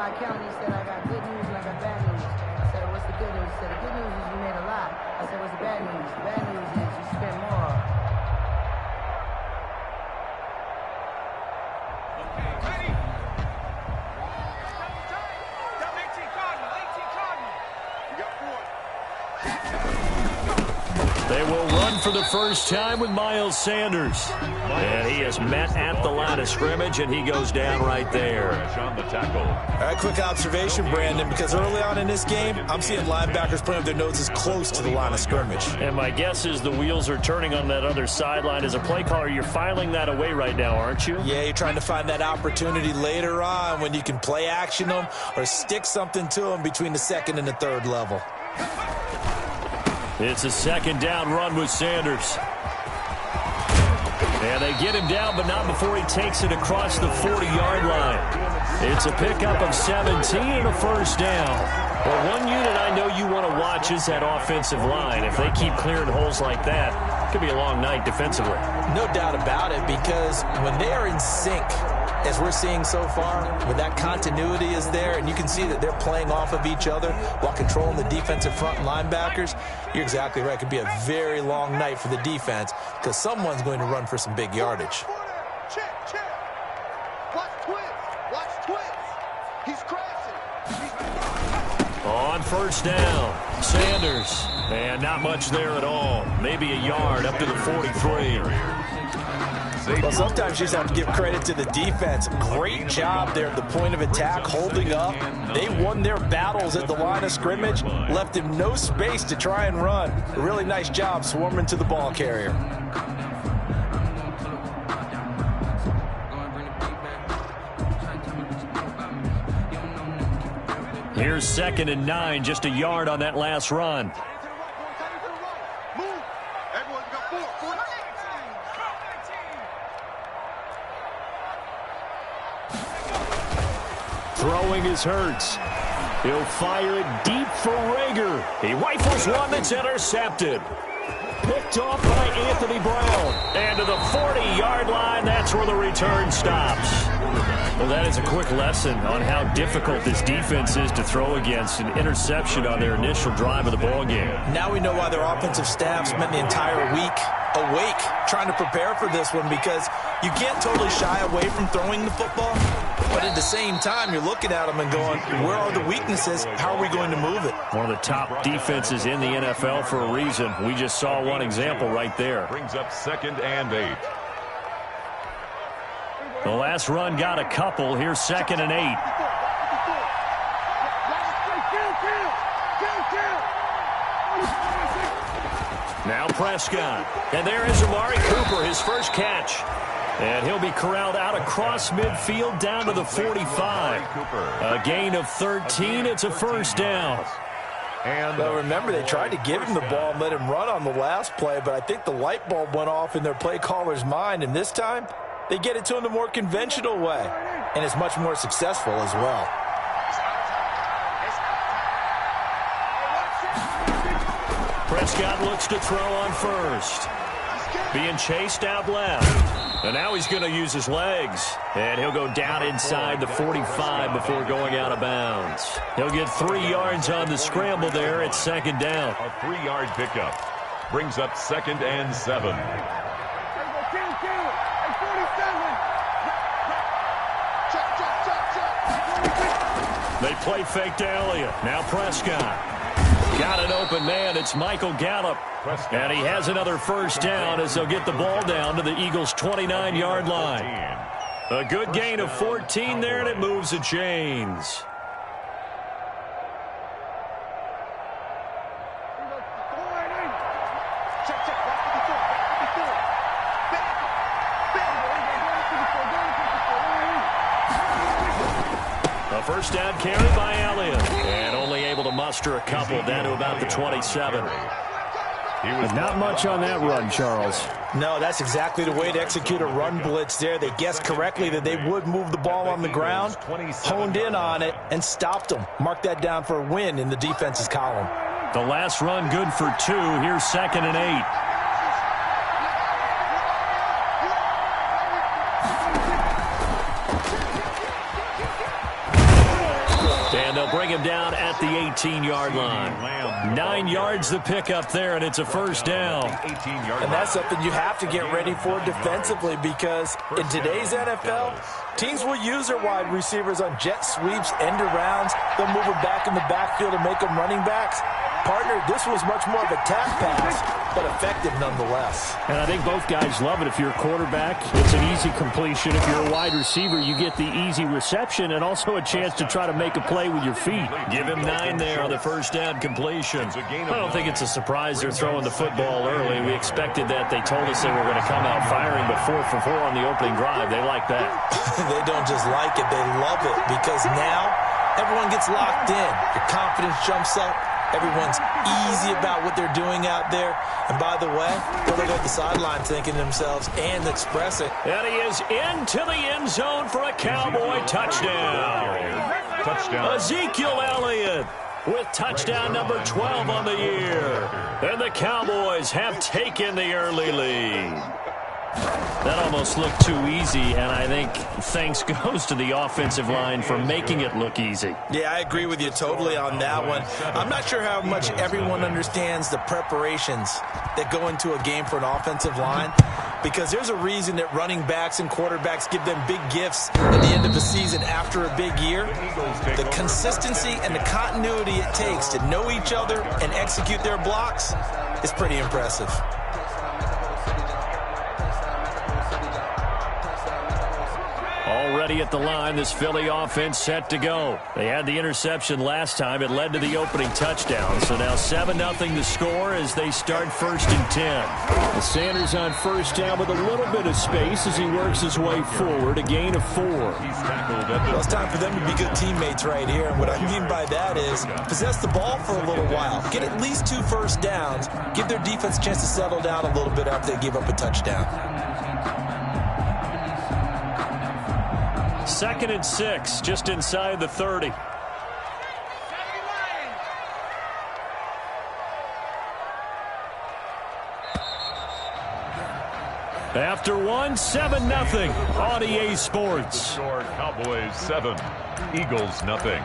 my accountant, he said I got good news and I got bad news. I said, what's the good news? He said, the good news is you made a lot. I said, what's the bad news? The bad news is you spent more. Okay, ready? Down 18 Cardinal, 18 Cardinal. You got 4. They will run for the first time with Miles Sanders. And he is met at the line of scrimmage, and he goes down right there. On the tackle. All right, quick observation, Brandon, because early on in this game, I'm seeing linebackers putting up their noses close to the line of scrimmage. And my guess is the wheels are turning on that other sideline. As a play caller, you're filing that away right now, aren't you? Yeah, you're trying to find that opportunity later on when you can play action them or stick something to them between the second and the third level. It's a second down run with Sanders. And they get him down, but not before he takes it across the 40-yard line. It's a pickup of 17 and a first down. Well, one unit I know you want to watch is that offensive line. If they keep clearing holes like that, it could be a long night defensively. No doubt about it, because when they are in sync, as we're seeing so far, when that continuity is there and you can see that they're playing off of each other while controlling the defensive front and linebackers, you're exactly right. It could be a very long night for the defense because someone's going to run for some big yardage. Check, check. Watch twist. Watch twist. He's crashing. On first down, Sanders. And not much there at all. Maybe a yard up to the 43. Well, sometimes you just have to give credit to the defense. Great job there at the point of attack, holding up. They won their battles at the line of scrimmage, left him no space to try and run. A really nice job swarming to the ball carrier. Here's 2nd and 9, just a yard on that last run. Throwing is Hurts. He'll fire it deep for Rager. He rifles one that's intercepted. Picked off by Anthony Brown. And to the 40-yard line, that's where the return stops. Well, that is a quick lesson on how difficult this defense is to throw against. An interception on their initial drive of the ballgame. Now we know why their offensive staff spent the entire week awake trying to prepare for this one, because you can't totally shy away from throwing the football, but at the same time you're looking at them and going, where are the weaknesses? How are we going to move it? One of the top defenses in the NFL for a reason. We just saw one example right there. Brings up 2nd and 8. The last run got a couple. Here's 2nd and 8. Now Prescott. And there is Amari Cooper, his first catch. And he'll be corralled out across midfield down to the 45. A gain of 13. It's a first down. And well, remember, they tried to give him the ball and let him run on the last play, but I think the light bulb went off in their play caller's mind, and this time they get it to him the more conventional way, and it's much more successful as well. Prescott looks to throw on first. Being chased out left. And now he's going to use his legs. And he'll go down inside the 45 before going out of bounds. He'll get 3 yards on the scramble there at 2nd down. A 3-yard pickup. Brings up 2nd and 7. They play fake to Elliott. Now Prescott. Got an open man. It's Michael Gallup. And he has another first down as they'll get the ball down to the Eagles' 29-yard line. A good gain of 14 there, and it moves the chains. A first down carry by Elliott. And only able to muster a couple down to about the 27. Not much on that run, Charles. No, that's exactly the way to execute a run blitz there. They guessed correctly that they would move the ball on the ground, honed in on it, and stopped them. Mark that down for a win in the defense's column. The last run good for 2. Here's 2nd and 8. they'll bring him down at the 18-yard line. 9 yards to pick up there, and it's a first down. And that's something you have to get ready for defensively, because in today's NFL, teams will use their wide receivers on jet sweeps, end arounds. They'll move them back in the backfield and make them running backs. Partner, this was much more of a tap pass, but effective nonetheless. And I think both guys love it. If you're a quarterback, it's an easy completion. If you're a wide receiver, you get the easy reception and also a chance to try to make a play with your feet. Give him 9 there on the first down completion. I don't think it's a surprise they're throwing the football early. We expected that. They told us they were going to come out firing, but 4 for 4 on the opening drive. They like that. They don't just like it, they love it, because now everyone gets locked in. Your confidence jumps up. Everyone's easy about what they're doing out there. And by the way, they'll look at the sideline thinking to themselves and express it. And he is into the end zone for a Cowboy touchdown. Ezekiel Elliott with touchdown number 12 on the year. And the Cowboys have taken the early lead. That almost looked too easy, and I think thanks goes to the offensive line for making it look easy. Yeah, I agree with you totally on that one. I'm not sure how much everyone understands the preparations that go into a game for an offensive line, because there's a reason that running backs and quarterbacks give them big gifts at the end of the season after a big year. The consistency and the continuity it takes to know each other and execute their blocks is pretty impressive. Already at the line, this Philly offense set to go. They had the interception last time. It led to the opening touchdown. So now 7-0 to score as they start 1st and 10. Sanders on first down with a little bit of space as he works his way forward. A gain of 4. Well, it's time for them to be good teammates right here. And what I mean by that is possess the ball for a little while. Get at least 2 first downs. Give their defense a chance to settle down a little bit after they give up a touchdown. 2nd and 6, just inside the 30. After 1, 7-0 on EA Sports. Cowboys 7, Eagles nothing.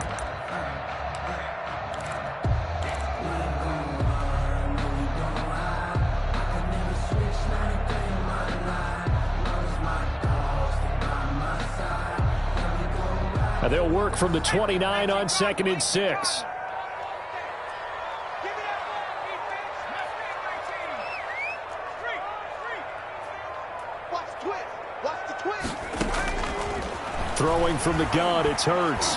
And they'll work from the 29 on 2nd and 6. Throwing from the gun, it's Hurts.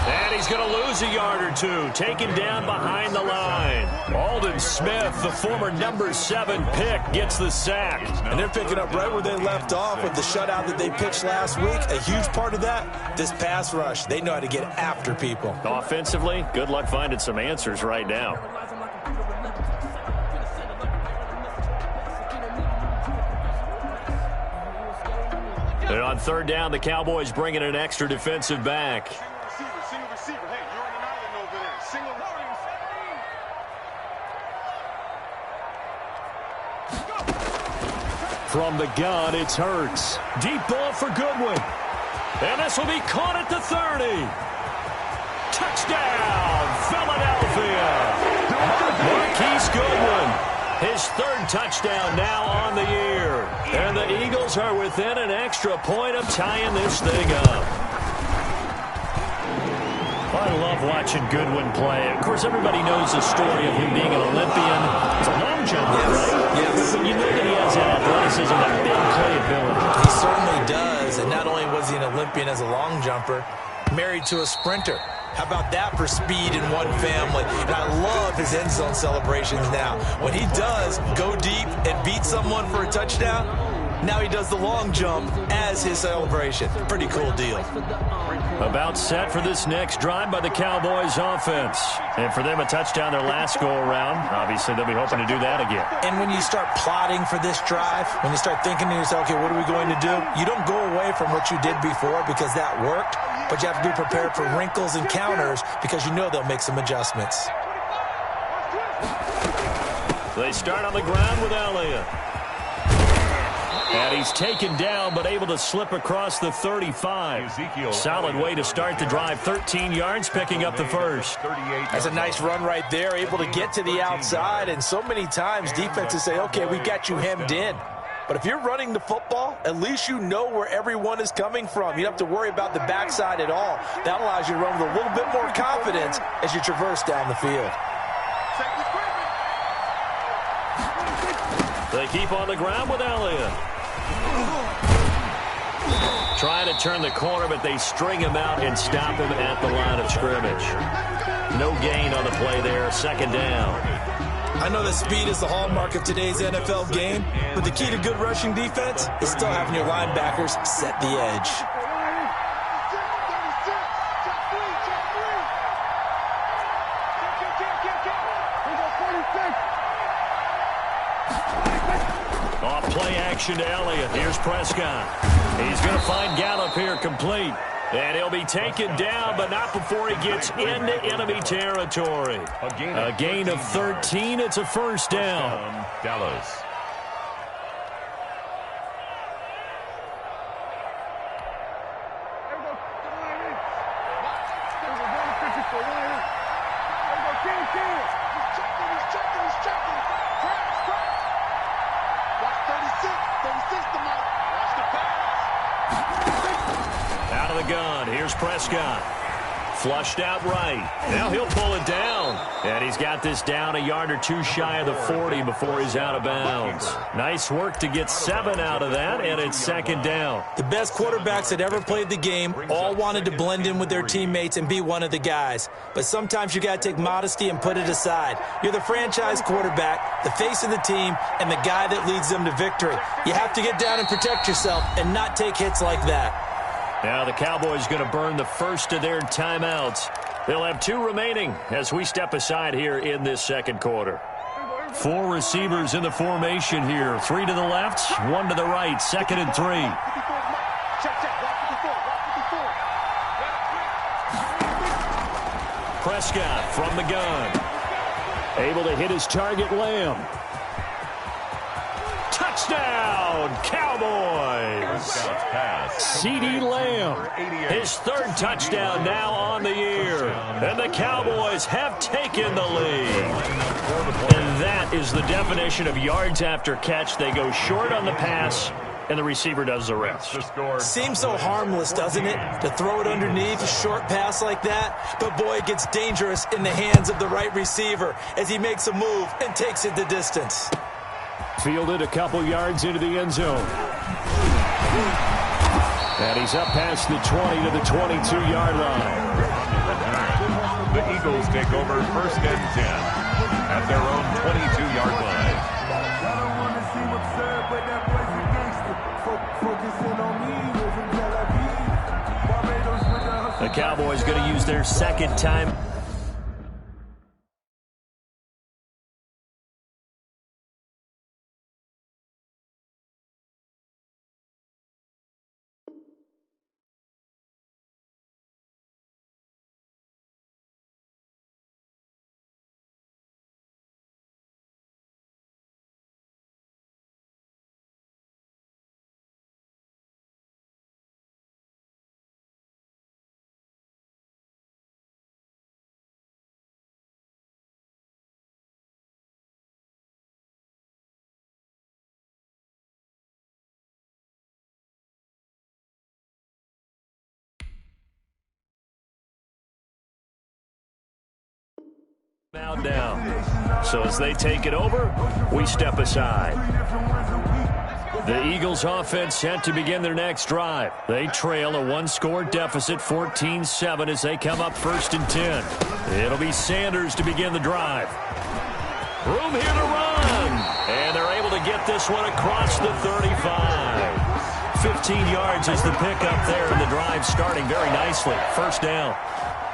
And he's going to lose a yard or 2. Taken down behind the line. Aldon Smith, the former number 7 pick, gets the sack. And they're picking up right where they left off with the shutout that they pitched last week. A huge part of that, this pass rush. They know how to get after people. Offensively, good luck finding some answers right now. And on 3rd down, the Cowboys bring in an extra defensive back. Single receiver. Hey, you're on an island over there. Single From the gun, it's Hurts. Deep ball for Goodwin. And this will be caught at the 30. Touchdown, Philadelphia. Marquise Goodwin. His 3rd touchdown now on the year. And the Eagles are within an extra point of tying this thing up. I love watching Goodwin play. Of course, everybody knows the story of him being an Olympian. He's a long jumper, right? Yes. But you know that he has that athleticism, that big playability. He certainly does. And not only was he an Olympian as a long jumper, married to a sprinter. How about that for speed in one family? And I love his end zone celebrations now. When he does go deep and beat someone for a touchdown, now he does the long jump as his celebration. Pretty cool deal. About set for this next drive by the Cowboys offense. And for them, a touchdown their last go-around. Obviously, they'll be hoping to do that again. And when you start plotting for this drive, when you start thinking to yourself, okay, what are we going to do? You don't go away from what you did before because that worked. But you have to be prepared for wrinkles and counters because you know they'll make some adjustments. They start on the ground with Elliott. And he's taken down, but able to slip across the 35. Solid way to start the drive. 13 yards, picking up the first. That's a nice run right there, able to get to the outside. And so many times defenses say, okay, we got you hemmed in. But if you're running the football, at least you know where everyone is coming from. You don't have to worry about the backside at all. That allows you to run with a little bit more confidence as you traverse down the field. They keep on the ground with Elliott. Trying to turn the corner, but they string him out and stop him at the line of scrimmage. No gain on the play there, second down. I know that speed is the hallmark of today's NFL game, but the key to good rushing defense is still having your linebackers set the edge. Off play action to Elliott. Here's Prescott. He's going to find Gallup here complete. And he'll be taken down, but not before he gets into enemy territory. A gain of 13. It's a first down. Dallas. Out of the gun. Here's Prescott. Flushed out right. Now he'll pull it down. And he's got this down a yard or two shy of the 40 before he's out of bounds. Nice work to get 7 out of that, and it's second down. The best quarterbacks that ever played the game all wanted to blend in with their teammates and be one of the guys. But sometimes you got to take modesty and put it aside. You're the franchise quarterback, the face of the team, and the guy that leads them to victory. You have to get down and protect yourself and not take hits like that. Now the Cowboys going to burn the first of their timeouts. They'll have 2 remaining as we step aside here in this second quarter. 4 receivers in the formation here. 3 to the left, 1 to the right. Second and 3. Prescott from the gun. Able to hit his target, Lamb. Touchdown, Cowboys! CeeDee Lamb, his 3rd touchdown now on the year. And the Cowboys have taken the lead. And that is the definition of yards after catch. They go short on the pass, and the receiver does the rest. Seems so harmless, doesn't it, to throw it underneath a short pass like that? But, boy, it gets dangerous in the hands of the right receiver as he makes a move and takes it the distance. Fielded a couple yards into the end zone. And he's up past the 20 to the 22-yard line. The Eagles take over first and 10 at their own 22-yard line. The Cowboys going to use their second time. Down. So as they take it over, we step aside. The Eagles offense set to begin their next drive. They trail a 1-score deficit, 14-7, as they come up first and 10. It'll be Sanders to begin the drive. Room here to run. And they're able to get this one across the 35. 15 yards is the pickup there, and the drive starting very nicely. First down.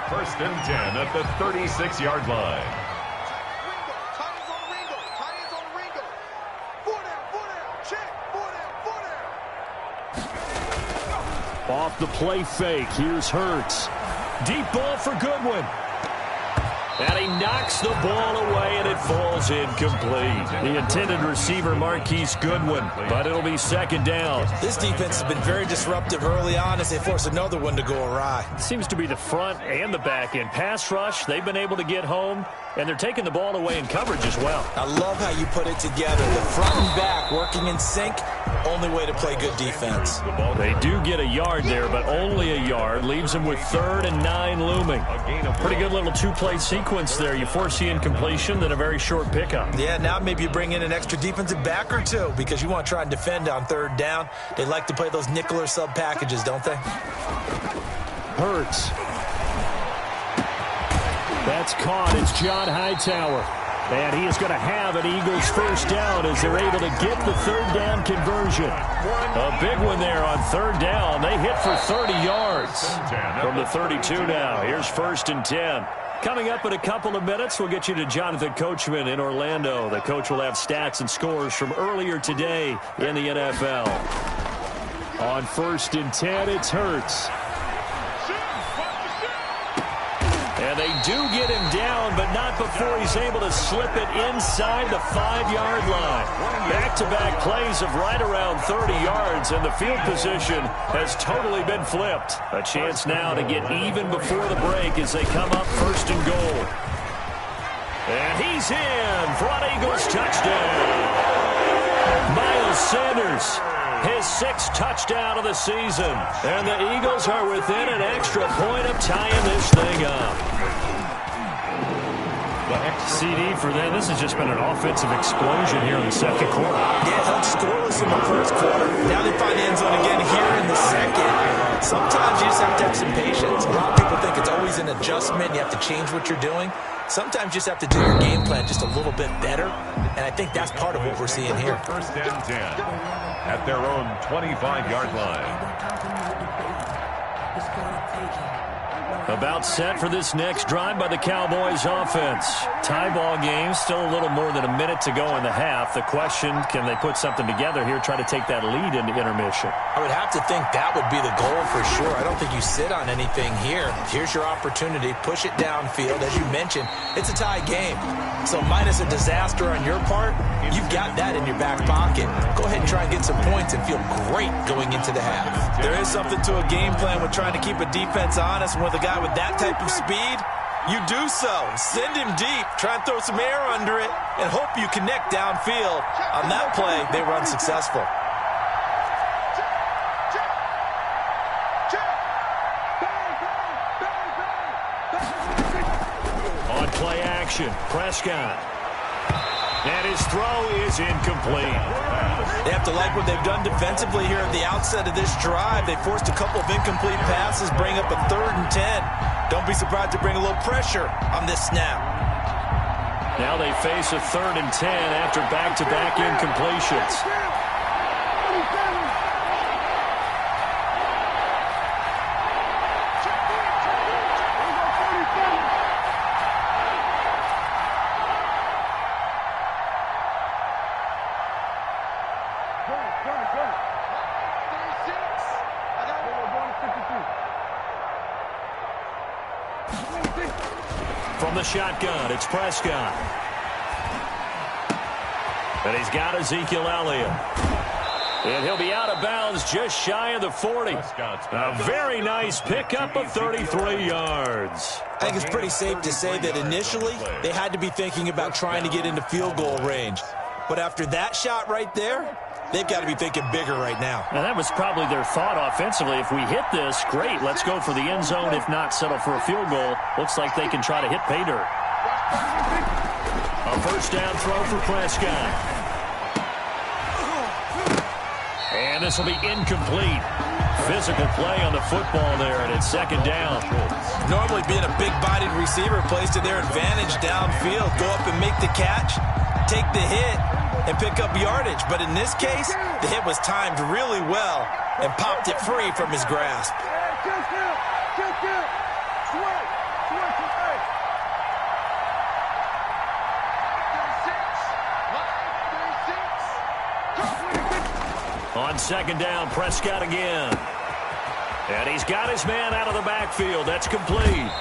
First and 10 at the 36-yard line. Off the play fake, here's Hurts. Deep ball for Goodwin. And he knocks the ball away, and it falls incomplete. The intended receiver, Marquise Goodwin, but it'll be second down. This defense has been very disruptive early on as they force another one to go awry. Seems to be the front and the back end. Pass rush, they've been able to get home, and they're taking the ball away in coverage as well. I love how you put it together. The front and back working in sync, only way to play good defense. They do get a yard there, but only a yard. Leaves them with 3rd and 9 looming. Pretty good little two-play sequence there. You force the incompletion, then a very short pickup. Yeah, now maybe you bring in an extra defensive back or two because you want to try and defend on 3rd down. They like to play those nickel or sub packages, don't they? Hurts. That's caught. It's John Hightower. And he is going to have an Eagles first down as they're able to get the 3rd down conversion. A big one there on 3rd down. They hit for 30 yards from the 32 now. Here's 1st and 10. Coming up in a couple of minutes, we'll get you to Jonathan Coachman in Orlando. The coach will have stats and scores from earlier today in the NFL. On 1st and 10, it's Hurts. And they do get him down, but not before he's able to slip it inside the 5-yard line. Back-to-back plays of right around 30 yards, and the field position has totally been flipped. A chance now to get even before the break as they come up 1st and goal. And he's in for an Eagles touchdown. Miles Sanders, his 6th touchdown of the season. And the Eagles are within an extra point of tying this thing up. CD for them. This has just been an offensive explosion here in the 2nd quarter. Yeah, held scoreless in the 1st quarter. Now they find the end zone again here in the 2nd. Sometimes you just have to have some patience. A lot of people think it's always an adjustment. You have to change what you're doing. Sometimes you just have to do your game plan just a little bit better. And I think that's part of what we're seeing here. 1st and 10 at their own 25-yard line. About set for this next drive by the Cowboys offense. Tie ball game, still a little more than a minute to go in the half. The question, can they put something together here, try to take that lead into intermission? I would have to think that would be the goal for sure. I don't think you sit on anything here. Here's your opportunity. Push it downfield. As you mentioned, it's a tie game. So minus a disaster on your part, you've got that in your back pocket. Go ahead and try and get some points and feel great going into the half. There is something to a game plan with trying to keep a defense honest. With a guy with that type of speed, you do so. Send him deep. Try and throw some air under it and hope you connect downfield. On that play, they were unsuccessful. On play action, Prescott. And his throw is incomplete. They have to like what they've done defensively here at the outset of this drive. They forced a couple of incomplete passes, bring up a 3rd and 10. Don't be surprised to bring a little pressure on this snap. Now they face a 3rd and 10 after back-to-back incompletions. From the shotgun, it's Prescott. And he's got Ezekiel Elliott. And he'll be out of bounds just shy of the 40. A very nice pickup of 33 yards. I think it's pretty safe to say that initially they had to be thinking about trying to get into field goal range. But after that shot right there, they've got to be thinking bigger right now. And that was probably their thought offensively. If we hit this, great, let's go for the end zone. If not, settle for a field goal. Looks like they can try to hit pay dirt. A 1st down throw for Prescott. And this will be incomplete. Physical play on the football there, and it's 2nd down. Normally being a big-bodied receiver plays to their advantage downfield. Go up and make the catch, take the hit, and pick up yardage. But in this case, the hit was timed really well and popped it free from his grasp. On 2nd down, Prescott again. And he's got his man out of the backfield. That's complete.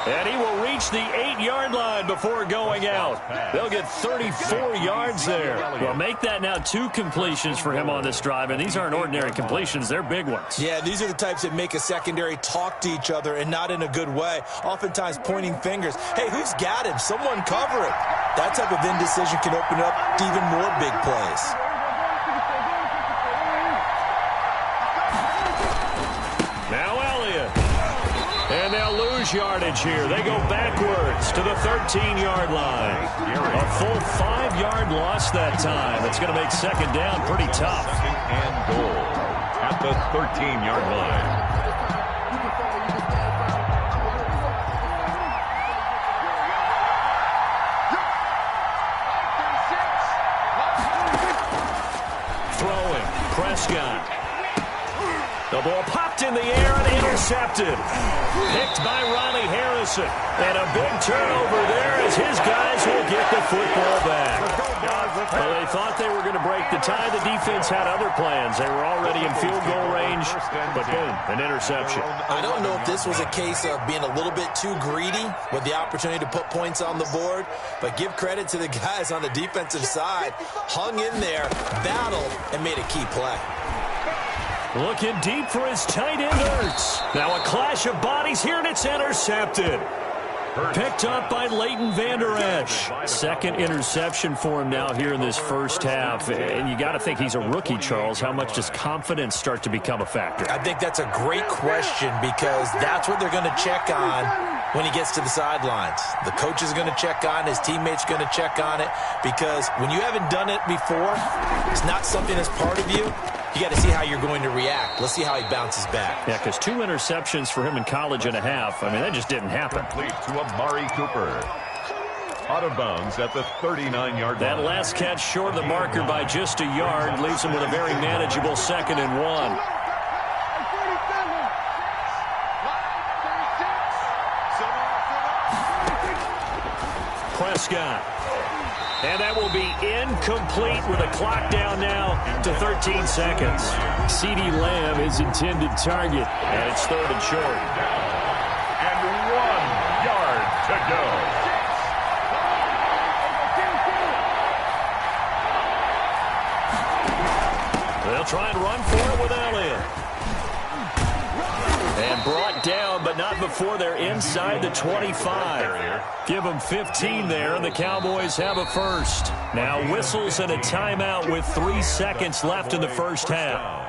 And he will reach the 8-yard line before going out. They'll get 34 yards there. Well, make that now 2 completions for him on this drive, and these aren't ordinary completions. They're big ones. Yeah, these are the types that make a secondary talk to each other and not in a good way, oftentimes pointing fingers. Hey, who's got him? Someone cover it. That type of indecision can open up to even more big plays. Now Elliott. And they'll lose yardage here. They go backwards to the 13-yard line. A full 5-yard loss that time. It's going to make second down pretty tough. Second and goal at the 13-yard line. Throwing. Prescott. The ball popped in the air and intercepted. Picked by Ronnie Harrison. And a big turnover there as his guys will get the football back. Well, they thought they were going to break the tie. The defense had other plans. They were already in field goal range. But boom, an interception. I don't know if this was a case of being a little bit too greedy with the opportunity to put points on the board, but give credit to the guys on the defensive side. Hung in there, battled, and made a key play. Looking deep for his tight end, Ertz. Now a clash of bodies here, and it's intercepted. Picked up by Leighton Vander Esch. Second interception for him now here in this first half. And you got to think he's a rookie, Charles. How much does confidence start to become a factor? I think that's a great question because that's what they're going to check on when he gets to the sidelines. The coach is going to check on, his teammates going to check on it, because when you haven't done it before, it's not something that's part of you. You got to see how you're going to react. Let's see how he bounces back. Yeah, because 2 interceptions for him in college and a half. I mean, that just didn't happen. Complete to Amari Cooper. Out of bounds at the 39-yard line. That last catch short of the marker by just a yard leaves him with a very manageable 2nd and 1. Prescott. And that will be incomplete with a clock down now to 13 seconds. CeeDee Lamb is intended target, and it's 3rd and short. And 1 yard to go. They'll try and run for it with Elliott. And brought down, but not before they're inside the 25. Give them 15 there, and the Cowboys have a first. Now whistles and a timeout with 3 seconds left in the first half.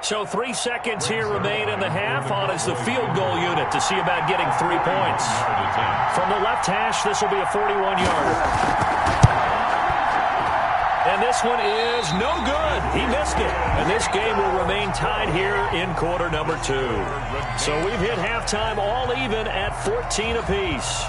So 3 seconds here remain in the half. On is the field goal unit to see about getting 3 points. From the left hash, this will be a 41-yarder. And this one is no good. He missed it. And this game will remain tied here in quarter number 2. So we've hit halftime all even at 14 apiece.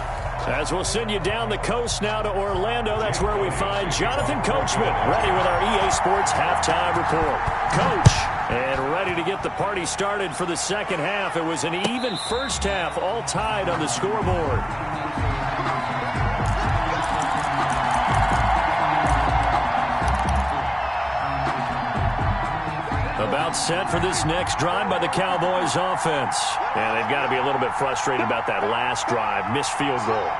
As we'll send you down the coast now to Orlando, that's where we find Jonathan Coachman, ready with our EA Sports halftime report. Coach, and ready to get the party started for the second half. It was an even first half, all tied on the scoreboard. About set for this next drive by the Cowboys offense. And they've got to be a little bit frustrated about that last drive, missed field goal.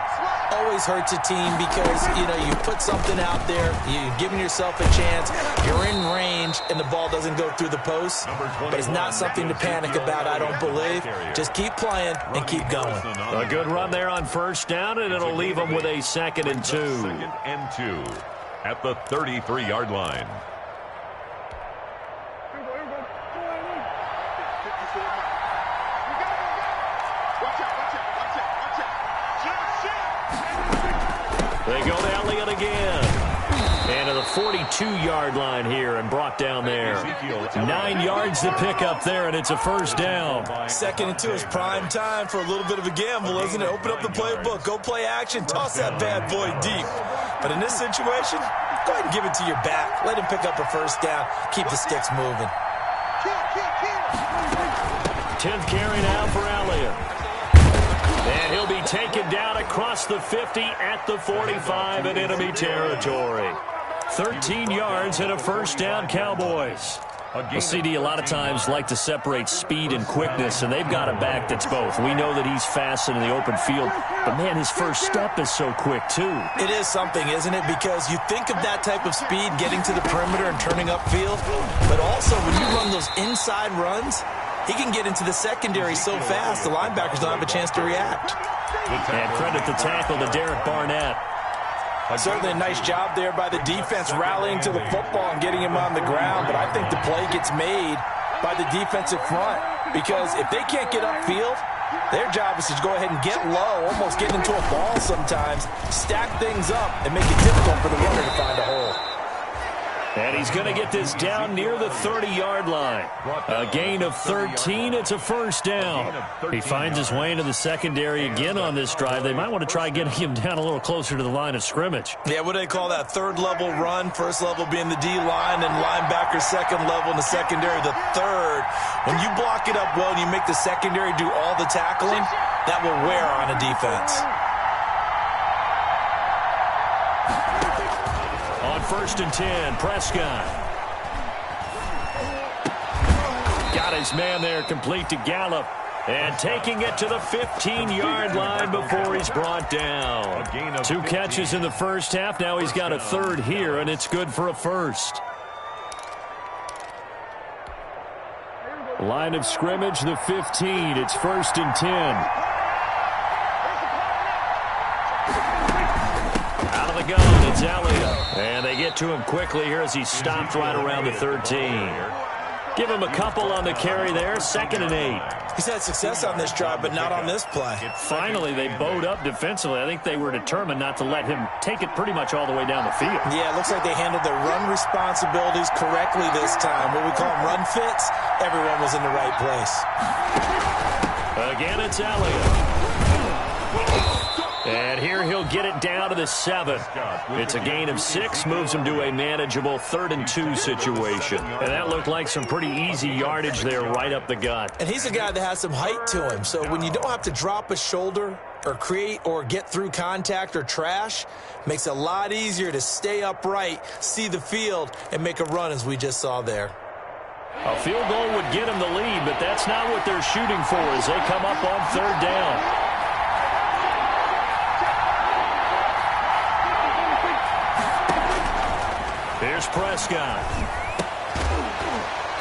Always hurts a team because, you put something out there, you're giving yourself a chance, you're in range, and the ball doesn't go through the post. But it's not something to panic about, I don't believe. Just keep playing and keep going. A good run there on first down, and it'll leave them with a 2nd and 2. 2nd and 2 at the 33-yard line. They go to Elliott again. And to the 42-yard line here and brought down there. 9 yards to pick up there, and it's a first down. 2nd and 2 is prime time for a little bit of a gamble, isn't it? Open up the playbook, go play action, toss that bad boy deep. But in this situation, go ahead and give it to your back. Let him pick up a first down. Keep the sticks moving. 10th carry now for Elliott. And he'll be taken down across the 50 at the 45 in enemy territory. 13 yards and a first down, Cowboys. Well, CD, a lot of times like to separate speed and quickness, and they've got a back that's both. We know that he's fast in the open field, but, man, his first step is so quick, too. It is something, isn't it? Because you think of that type of speed getting to the perimeter and turning upfield, but also when you run those inside runs, he can get into the secondary so fast the linebackers don't have a chance to react. And credit the tackle to Derek Barnett. Certainly a nice job there by the defense rallying to the football and getting him on the ground, but I think the play gets made by the defensive front because if they can't get upfield, their job is to go ahead and get low, almost get into a ball sometimes, stack things up, and make it difficult for the runner to find a hole. And he's going to get this down near the 30-yard line. A gain of 13. It's a first down. He finds his way into the secondary again on this drive. They might want to try getting him down a little closer to the line of scrimmage. Yeah, what do they call that? Third level run, first level being the D-line, and linebacker second level in the secondary, the third. When you block it up well and you make the secondary do all the tackling, that will wear on a defense. First and 10, Prescott. Got his man there, complete to Gallup. And taking it to the 15-yard line before he's brought down. 2 catches in the first half. Now he's got a third here, and it's good for a first. Line of scrimmage, the 15. It's first and 10. Out of the gun, it's Elliott. And they get to him quickly here as he stopped right around the 13. Give him a couple on the carry there, 2nd and 8. He's had success on this drive, but not on this play. Finally, they bowed up defensively. I think they were determined not to let him take it pretty much all the way down the field. Yeah, it looks like they handled their run responsibilities correctly this time. What we call them run fits, everyone was in the right place. Again, it's Elliott. And here he'll get it down to the 7. It's a gain of 6, moves him to a manageable 3rd and 2 situation. And that looked like some pretty easy yardage there right up the gut. And he's a guy that has some height to him. So when you don't have to drop a shoulder or create or get through contact or trash, makes it a lot easier to stay upright, see the field, and make a run as we just saw there. A field goal would get him the lead, but that's not what they're shooting for as they come up on 3rd down. Here's Prescott.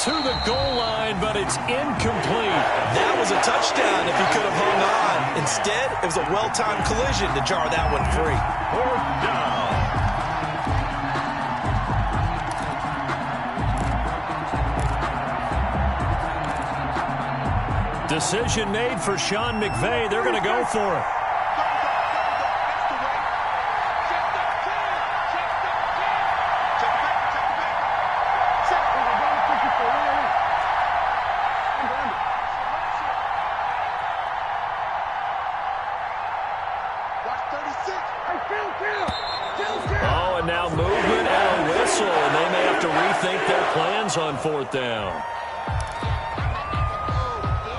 To the goal line, but it's incomplete. That was a touchdown if he could have hung on. Instead, it was a well-timed collision to jar that one free. 4th down. Decision made for Sean McVay. They're going to go for it. Oh, and now movement and a whistle, and they may have to rethink their plans on 4th down.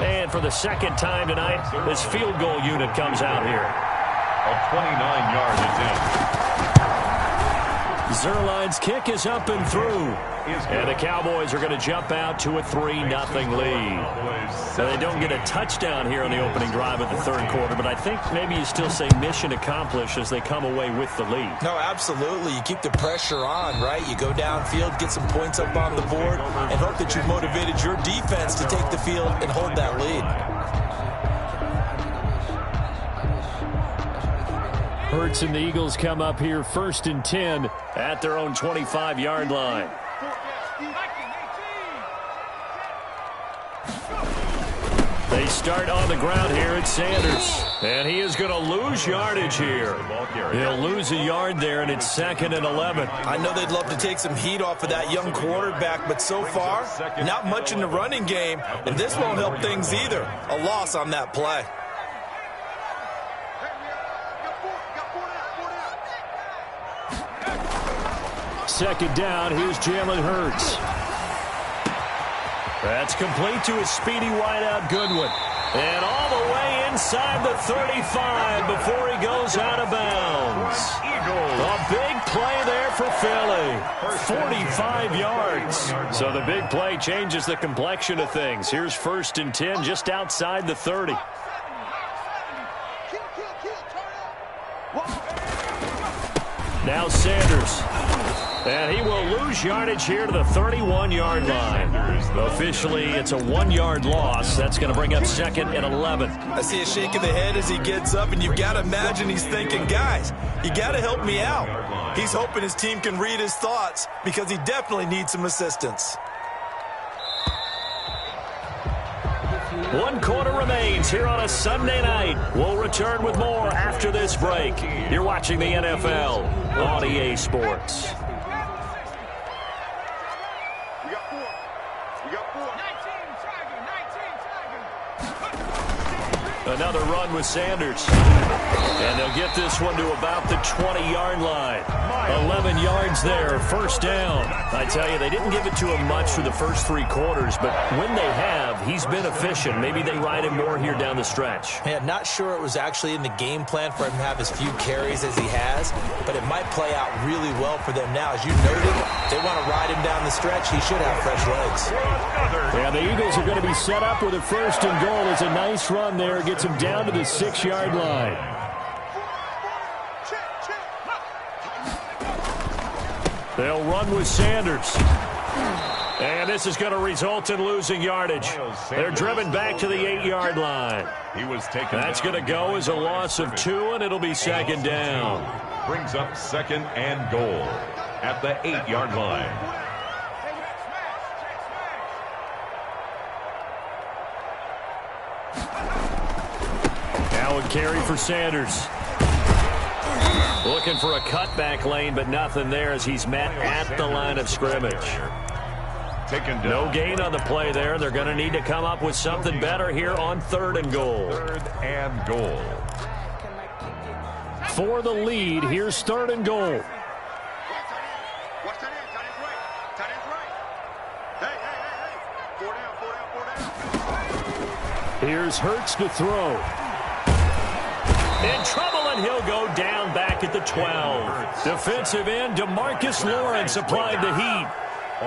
And for the 2nd time tonight, this field goal unit comes out here. A 29-yard attempt. Zerline's kick is up and through. And the Cowboys are going to jump out to a 3-0 lead. So they don't get a touchdown here on the opening drive of the 3rd quarter, but I think maybe you still say mission accomplished as they come away with the lead. No, absolutely. You keep the pressure on, right? You go downfield, get some points up on the board, and hope that you've motivated your defense to take the field and hold that lead. Hurts and the Eagles come up here 1st and 10 at their own 25-yard line. They start on the ground here at Sanders. And he is going to lose yardage here. He'll lose a yard there, and it's 2nd and 11. I know they'd love to take some heat off of that young quarterback, but so far, not much in the running game, and this won't help things either. A loss on that play. Second down, here's Jalen Hurts. That's complete to his speedy wideout Goodwin. And all the way inside the 35 before he goes out of bounds. A big play there for Philly. 45 yards. So the big play changes the complexion of things. Here's 1st and 10 just outside the 30. Now Sanders. And he will lose yardage here to the 31-yard line. Officially, it's a 1-yard loss. That's going to bring up 2nd and 11. I see a shake of the head as he gets up, and you've got to imagine he's thinking, guys, you got to help me out. He's hoping his team can read his thoughts because he definitely needs some assistance. 1 quarter remains here on a Sunday night. We'll return with more after this break. You're watching the NFL on EA Sports. Another run with Sanders. And they'll get this one to about the 20-yard line. 11 yards there, 1st down. I tell you, they didn't give it to him much for the first 3 quarters, but when they have, he's been efficient. Maybe they ride him more here down the stretch. Yeah, not sure it was actually in the game plan for him to have as few carries as he has, but it might play out really well for them now. As you noted, they want to ride him down the stretch. He should have fresh legs. Yeah, the Eagles are going to be set up with a 1st and goal. It's a nice run there. Gets him down to the 6-yard line. They'll run with Sanders. And this is going to result in losing yardage. They're driven back to the 8-yard line. That's going to go as a loss of 2, and it'll be 2nd down. Brings up 2nd and goal at the 8-yard line. Now a carry for Sanders. Looking for a cutback lane, but nothing there as he's met at the line of scrimmage. No gain on the play there. They're going to need to come up with something better here on 3rd and goal. 3rd and goal. For the lead, here's 3rd and goal. Here's Hurts to throw. In trouble, and he'll go down back at the 12. Defensive end DeMarcus Lawrence applied the heat.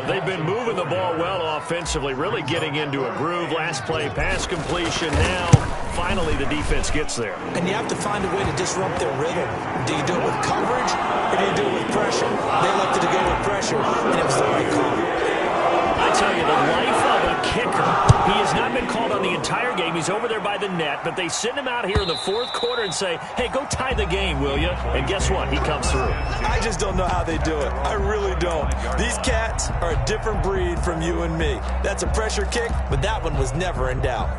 They've been moving the ball well offensively, really getting into a groove. Last play, pass completion. Now, finally, the defense gets there. And you have to find a way to disrupt their rhythm. Do you do it with coverage, or do you do it with pressure? They elected to go with pressure, and it was the right call. I tell you, the life of a kicker. He has not been called on the entire game. He's over there by the net, but they send him out here in the 4th quarter and say, hey, go tie the game, will you? And guess what? He comes through. I just don't know how they do it. I really don't. These cats are a different breed from you and me. That's a pressure kick, but that one was never in doubt.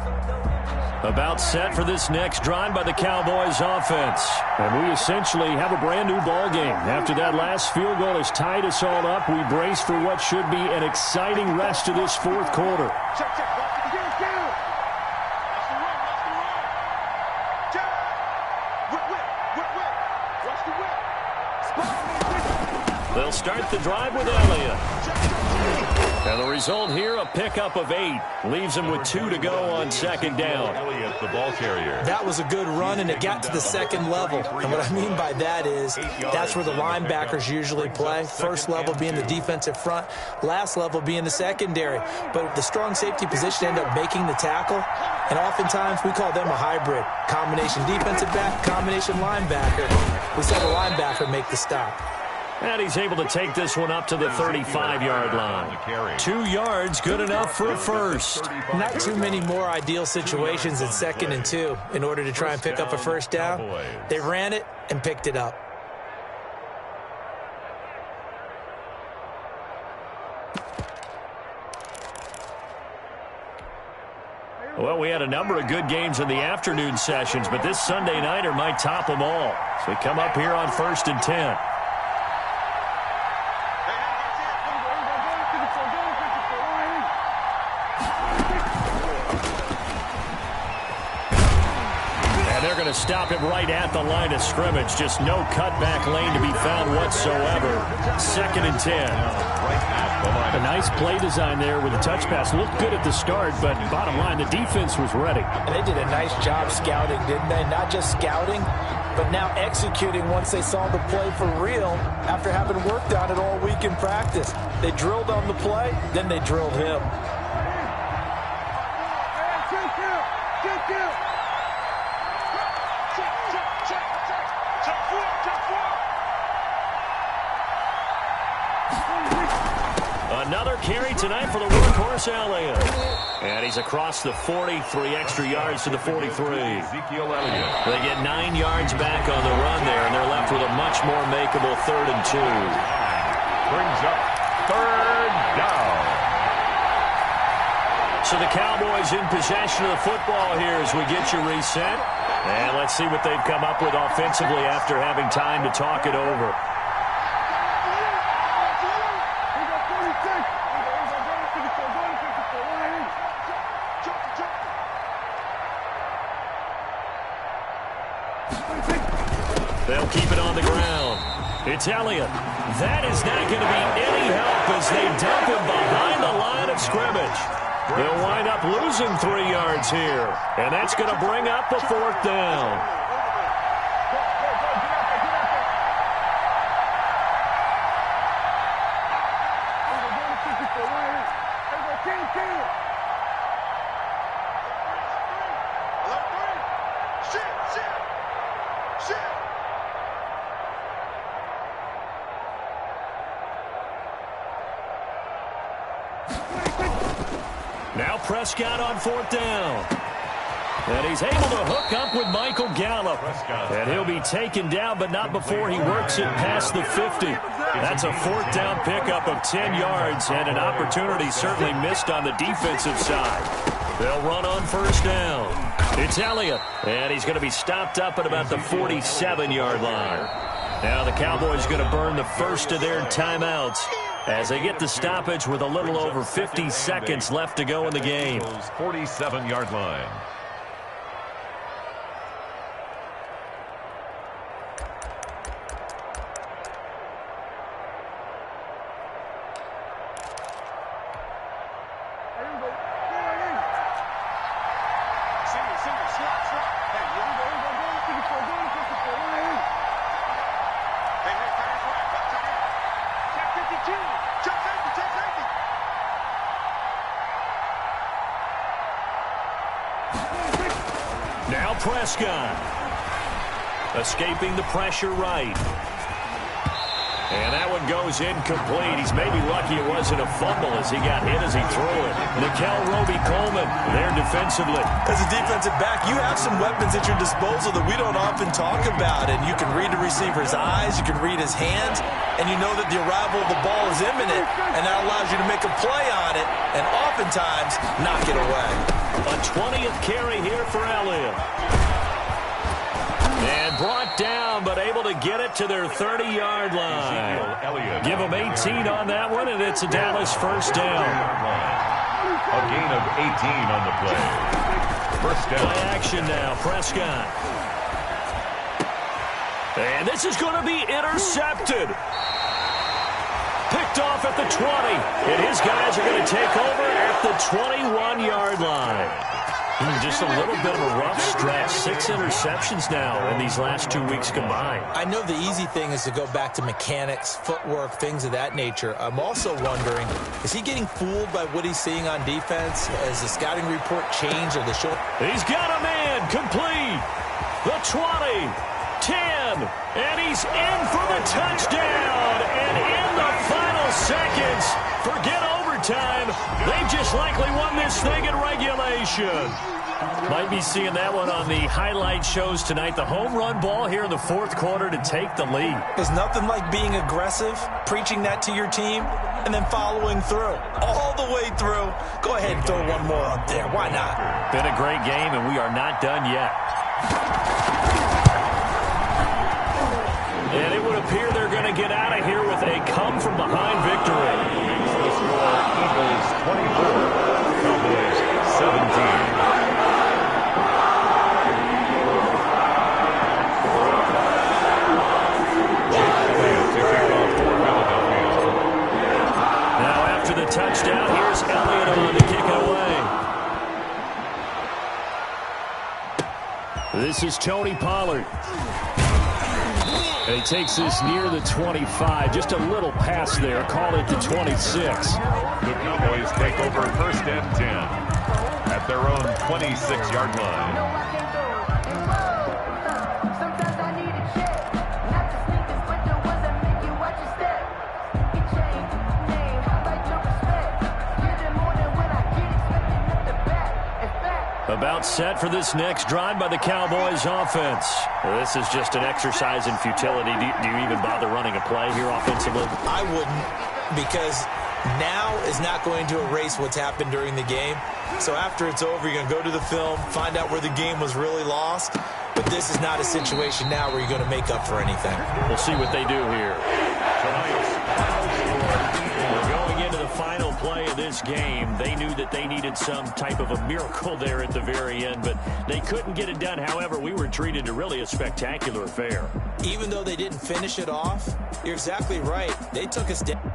About set for this next drive by the Cowboys offense. And we essentially have a brand new ball game. After that last field goal has tied us all up, we brace for what should be an exciting rest of this 4th quarter. They'll start the drive with Elliott. And the result here, a pickup of 8. Leaves him with 2 to go on 2nd down. Elliott, the ball carrier. That was a good run, and it got to the 2nd level. And what I mean by that is that's where the linebackers usually play. First level being the defensive front, last level being the secondary. But the strong safety position ended up making the tackle, and oftentimes we call them a hybrid. Combination defensive back, combination linebacker. We saw the linebacker make the stop. And he's able to take this one up to the 35-yard line. 2 yards, good enough for a first. Not too many more ideal situations in 2nd and 2 in order to try and pick up a first down. They ran it and picked it up. Well, we had a number of good games in the afternoon sessions, but this Sunday nighter might top them all. So we come up here on 1st and 10. They're going to stop him right at the line of scrimmage. Just no cutback lane to be found whatsoever. 2nd and 10. A nice play design there with the touch pass. Looked good at the start, but bottom line, the defense was ready. And they did a nice job scouting, didn't they? Not just scouting, but now executing once they saw the play for real after having worked on it all week in practice. They drilled on the play, then they drilled him. Another carry tonight for the workhorse Elliott. And he's across the 40, 3 extra yards to the 43. Ezekiel Elliott. They get 9 yards back on the run there, and they're left with a much more makeable 3rd and 2. Brings up 3rd down. So the Cowboys in possession of the football here as we get you reset. And let's see what they've come up with offensively after having time to talk it over. They'll keep it on the ground. It's Elliott. That is not going to be any help as they dump him behind the line of scrimmage. They'll wind up losing 3 yards here, and that's going to bring up a 4th down. Now Prescott on 4th down. And he's able to hook up with Michael Gallup. And he'll be taken down, but not before he works it past the 50. That's a 4th down pickup of 10 yards and an opportunity certainly missed on the defensive side. They'll run on 1st down. It's Elliott. And he's going to be stopped up at about the 47-yard line. Now the Cowboys going to burn the first of their timeouts as they get the stoppage with a little over 50 seconds left to go in the game. 47-yard line. Now Prescott. Escaping the pressure right. And that one goes incomplete. He's maybe lucky it wasn't a fumble as he got hit as he threw it. Nickel Roby-Coleman there defensively. As a defensive back, you have some weapons at your disposal that we don't often talk about. And you can read the receiver's eyes, you can read his hands, and you know that the arrival of the ball is imminent, and that allows you to make a play on it and oftentimes knock it away. A 20th carry here for Elliott. And brought down, but able to get it to their 30-yard line. Give them 18 on that one, and it's a Dallas 1st down. A gain of 18 on the play. 1st down. Play action now, Prescott. And this is going to be intercepted. Picked off at the 20. And his guys are going to take over at the 21-yard line. Just a little bit of a rough stretch. 6 interceptions now in these last 2 weeks combined. I know the easy thing is to go back to mechanics, footwork, things of that nature. I'm also wondering, is he getting fooled by what he's seeing on defense? Has the scouting report changed or the show? He's got a man complete. The 20, 10, and he's in for the touchdown. And in the final seconds, forget overtime, they've just likely won this thing in regulation. Might be seeing that one on the highlight shows tonight. The home run ball here in the 4th quarter to take the lead. There's nothing like being aggressive, preaching that to your team, and then following through. All the way through. Go ahead and throw one more up there. Why not? Been a great game, and we are not done yet. And it would appear they're going to get out of here with a come-from-behind victory. Eagles 24, Cowboys 17. Now This is Tony Pollard. And he takes this near the 25. Just a little pass there. Call it the 26. The Cowboys take over first and 10 at their own 26-yard line. No, I can't go. And whoa, sometimes I need a check. Not the sneakers, but the ones that make you watch your step. Get chain, name, I like your respect. Give them more than when I get expecting at the back. In fact, About set for this next drive by the Cowboys offense. Well, this is just an exercise in futility. Do you even bother running a play here offensively? I wouldn't, because now is not going to erase what's happened during the game. So after it's over, you're going to go to the film, find out where the game was really lost. But this is not a situation now where you're going to make up for anything. We'll see what they do here. We're going into the final play of this game. They knew that they needed some type of a miracle there at the very end, but they couldn't get it done. However, we were treated to really a spectacular affair. Even though they didn't finish it off, you're exactly right. They took us down.